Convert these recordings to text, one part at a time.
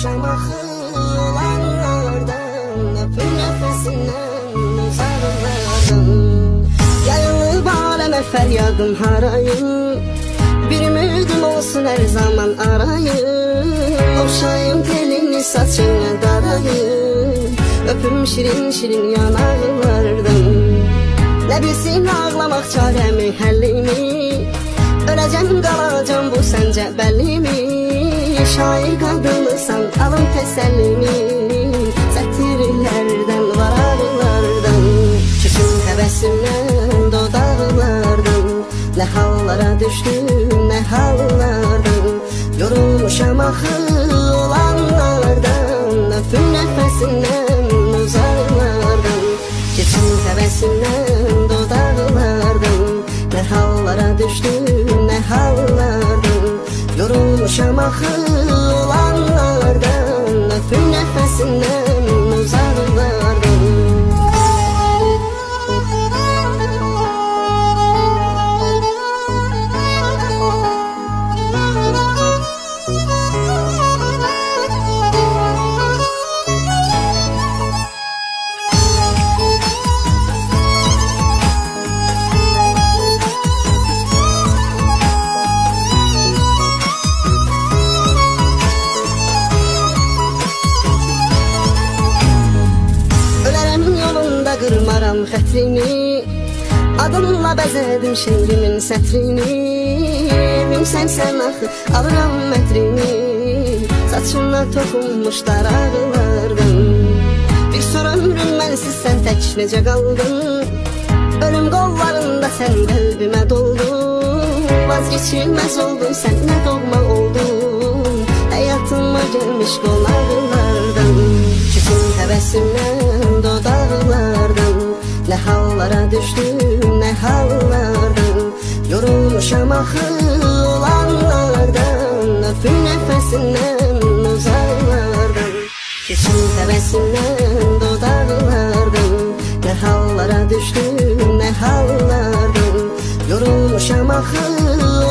Yorulmuşam axı olanlardan, öpür nəfəsindən uzaqlardan. Yayılıb aləmə fəryadım harayım, bir ümidim olsun hər zaman arayım. Oxşayım telini saçına darayım, öpüm şirin şirin yanaqlardan. Nə bilsin ağlamaq çarəmi, həllimi, öləcəm qalacam bu səncə bəllimi. Şair qadınlısan alın təsəllimi, sətirlərdən varaqlardan. Küçün həvəsimdən dodaqlardan, nə hallara düşdüm, nə hallardan. Yorulmuşam axı olanlardan, öpür nəfəsindən uzaqlardan. Küçün həvəsimdən dodaqlardan, nə hallara düşdüm, nə hallardan. Yorulmuşam axı olanlardan, öpür nəfəsindən uzaqlardan. Qırmaram xətrini, adınla bəzədim şeirimin sətrini. Evimsən sən axı, alıram mətrini, saçına toxunmuş daraqlardan. Bir sonra ömrüm mənsiz sən tək necə qaldın, ölüm qollarında sən qəlbimə doldun. Vazgeçilməz oldun sən, nə doğma oldun, həyatıma gəlmiş qonaqlardan. Küçün həvəsimdən dodaqlardan, nə hallara düşdüm, nə hallardan. Yorulmuşam axı olanlardan, öpür nəfəsindən uzaqlardan. Küçün həvəsimdən dodaqlardan, nə hallara düşdüm, nə hallardan. Yorulmuşam axı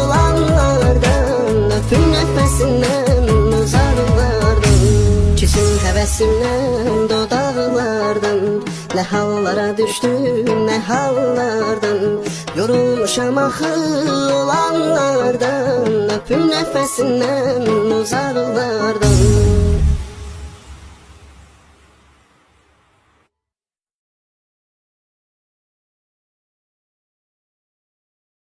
olanlardan, öpür nəfəsindən uzaqlardan. Küçün həvəsimdən dodaqlardan, nə hallara düşdüm, nə hallardan. Yorulmuşam axı olanlardan, öpür nəfəsindən uzaqlardan.